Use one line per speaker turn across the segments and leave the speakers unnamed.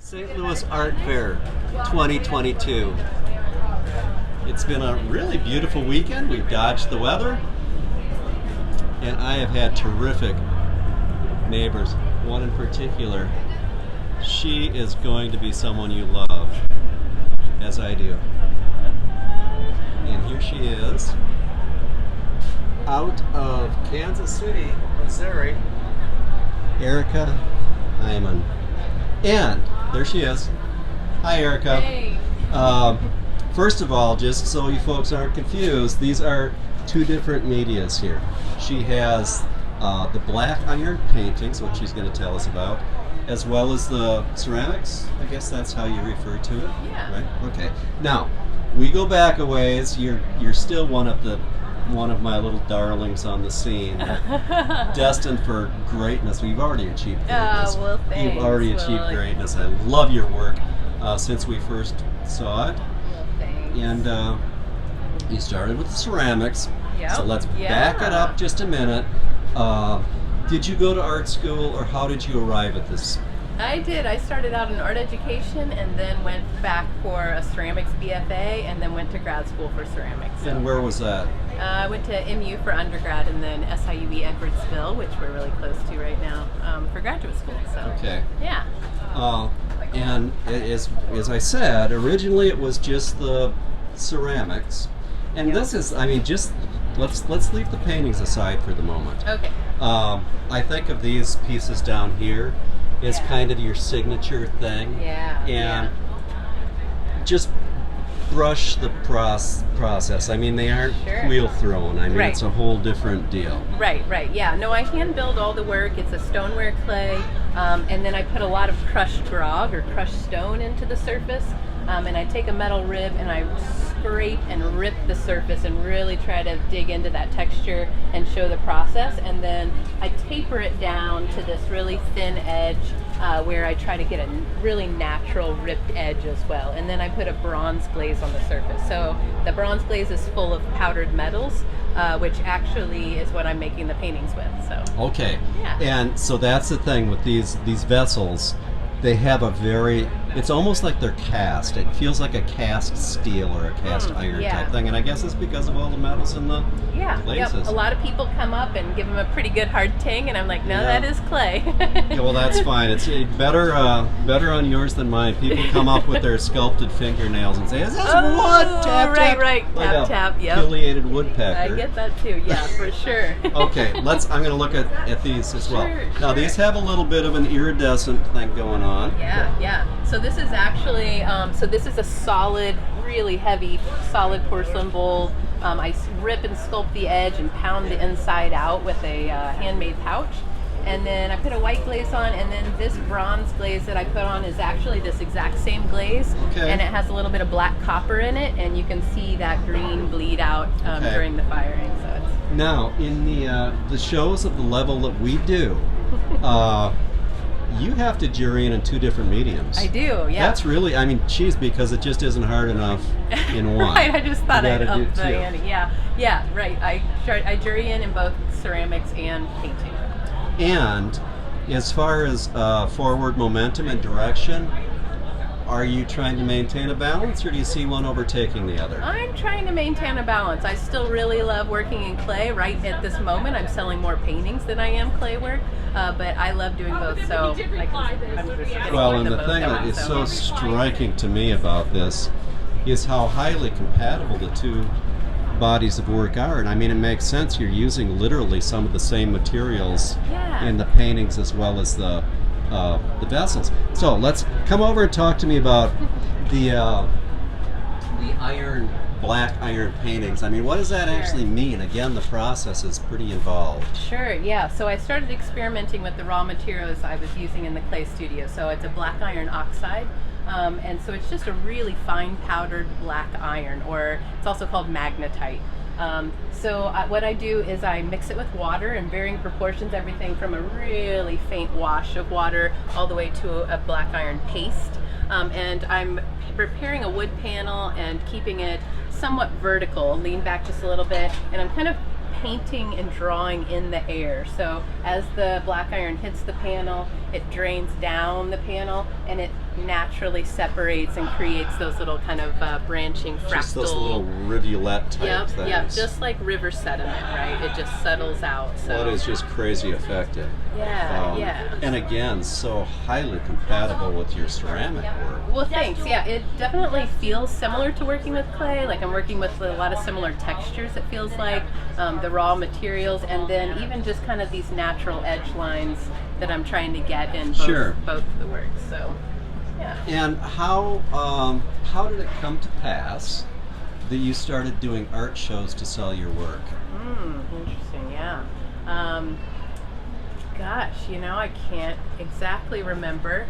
St. Louis Art Fair 2022. It's been a really beautiful weekend. We've dodged the weather, and I have had terrific neighbors. One in particular, she is going to be someone you love, as I do. And here she is, out of Kansas City, Missouri, Erica Iman. And there she is. Hi, Erica.
Hey.
First of all, just so you folks aren't confused, these are two different medias here. She has the black iron paintings, which she's going to tell us about, as well as the ceramics. I guess that's how you refer to it.
Yeah.
Right? Okay. Now, we go back a ways. You're still one of my little darlings on the scene, destined for greatness. We've already achieved greatness.
Well, thanks.
You've already achieved greatness. I love your work since we first saw it.
Well, thanks.
And you started with the ceramics.
Yep.
So let's back it up just a minute. Did you go to art school, or how did you arrive at this?
I did. I started out in art education and then went back for a ceramics BFA and then went to grad school for ceramics.
And where was that?
I went to MU for undergrad and then SIUE Edwardsville, which we're really close to right now, for graduate school. So
Okay.
yeah.
And as I said, originally it was just the ceramics. And this is, I mean, just let's leave the paintings aside for the moment.
Okay.
I think of these pieces down here as kind of your signature thing.
Yeah.
And just brush the process. I mean, they aren't wheel thrown. I mean, it's a whole different deal.
Right, yeah. No, I hand build all the work. It's a stoneware clay, and then I put a lot of crushed grog or crushed stone into the surface, and I take a metal rib and I scrape and rip the surface and really try to dig into that texture and show the process, and then I taper it down to this really thin edge where I try to get a really natural ripped edge as well, and then I put a bronze glaze on the surface. So the bronze glaze is full of powdered metals, which actually is what I'm making the paintings with. So
okay.
Yeah.
And so that's the thing with these vessels. They have a very, it's almost like they're cast. It feels like a cast steel or a cast iron type thing. And I guess it's because of all the metals in the glazes.
Yep. A lot of people come up and give them a pretty good hard ting, and I'm like, no, that is clay.
Yeah, well, that's fine. It's better on yours than mine. People come up with their sculpted fingernails and say, is this wood? Tap, tap.
Right.
Like
tap, yep.
Affiliated woodpecker.
I get that too, yeah, for sure.
Okay, I'm going to look at these as well. Now, these have a little bit of an iridescent thing going on.
Yeah. So this is actually, this is a solid, really heavy, solid porcelain bowl. I rip and sculpt the edge and pound the inside out with a handmade pouch. And then I put a white glaze on, and then this bronze glaze that I put on is actually this exact same glaze.
Okay.
And it has a little bit of black copper in it, and you can see that green bleed out during the firing. So it's
now, in the shows of the level that we do, you have to jury in two different mediums.
I do, yeah.
That's really, I mean, geez, because it just isn't hard enough in one.
Right, I just thought I'd up the
two.
ante. Yeah, right. I jury in both ceramics and painting.
And as far as forward momentum and direction, are you trying to maintain a balance, or do you see one overtaking the other?
I'm trying to maintain a balance. I still really love working in clay. Right at this moment, I'm selling more paintings than I am clay work, but I love doing both. So
well, and the thing that is so striking to me about this is how highly compatible the two bodies of work are. And I mean, it makes sense. You're using literally some of the same materials in the paintings as well as the vessels. So come over and talk to me about the black iron paintings. I mean, what does that actually mean? Again, the process is pretty involved.
Sure, yeah. So I started experimenting with the raw materials I was using in the clay studio. So it's a black iron oxide. And so it's just a really fine powdered black iron, or it's also called magnetite. What I do is I mix it with water in varying proportions, everything from a really faint wash of water all the way to a black iron paste. And I'm preparing a wood panel and keeping it somewhat vertical, lean back just a little bit, and I'm kind of painting and drawing in the air. So as the black iron hits the panel, it drains down the panel and it naturally separates and creates those little kind of branching fractal.
Just those little rivulet type things.
Yep, just like river sediment, right? It just settles out. So
Well, it is just crazy effective.
yeah.
And again, so highly compatible with your ceramic work.
Well, thanks. Yeah, it definitely feels similar to working with clay. Like I'm working with a lot of similar textures, it feels like, the raw materials, and then even just kind of these natural edge lines that I'm trying to get in both the works. So, yeah.
And how did it come to pass that you started doing art shows to sell your work?
Interesting, yeah. Gosh, I can't exactly remember.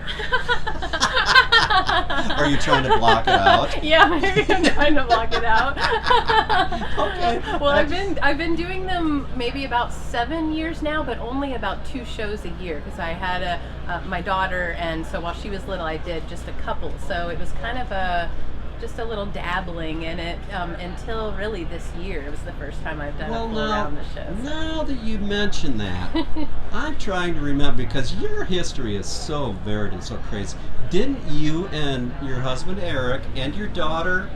Are you trying to block it out?
Yeah, maybe I'm trying to block it out.
Okay.
Well, I've been doing them maybe about 7 years now, but only about 2 shows a year because I had my daughter, and so while she was little, I did just a couple. So it was kind of just a little dabbling in it until really this year. It was the first time I've done a full round of shows.
Now that you mention that, I'm trying to remember, because your history is so varied and so crazy. Didn't you and your husband Eric and your daughter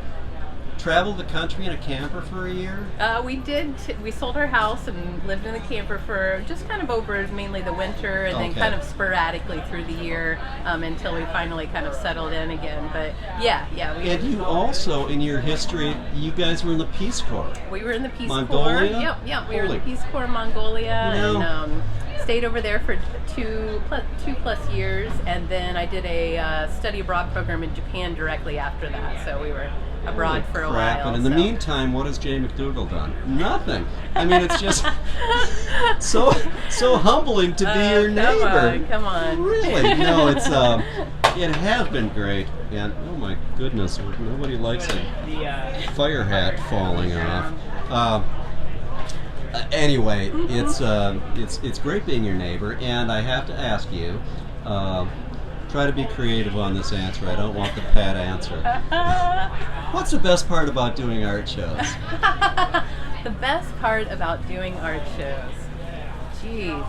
travel the country in a camper for a year?
We did. We sold our house and lived in the camper for just kind of over mainly the winter, and then kind of sporadically through the year until we finally kind of settled in again. But yeah.
And you also, in your history, you guys were in the Peace Corps.
We were in the Peace
Mongolia?
Corps. Yep. We were in the Peace Corps Mongolia, and stayed over there for two plus years, and then I did a study abroad program in Japan directly after that. So we were abroad for a while.
And in the meantime, what has Jay McDougall done? Nothing. I mean, it's just so humbling to be your neighbor.
Come on.
Really? No, it has been great. And oh my goodness, nobody likes a fire hat falling off. Anyway, it's great being your neighbor, and I have to ask you. Try to be creative on this answer. I don't want the pat answer. What's the best part about doing art shows?
The best part about doing art shows? Jeez.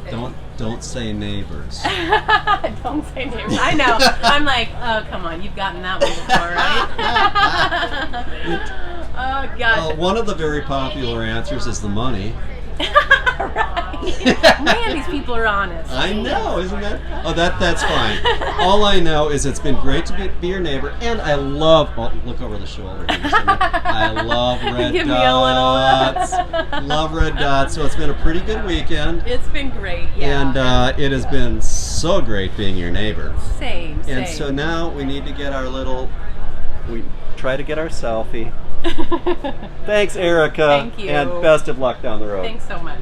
Don't say neighbors.
Don't say neighbors. I know. I'm like, oh, come on. You've gotten that one before, right? Oh, gosh.
One of the very popular answers is the money.
Right. Man, these people are honest.
I know, isn't that? Oh, that's fine. All I know is it's been great to be your neighbor, and I love. Oh, look over the shoulder. I love red
Give
dots.
Me a little.
Love red dots. So it's been a pretty good weekend.
It's been great, yeah.
And it has been so great being your neighbor.
Same.
And so now we need to get our little. We try to get our selfie. Thanks, Erica.
Thank you.
And best of luck down the road.
Thanks so much.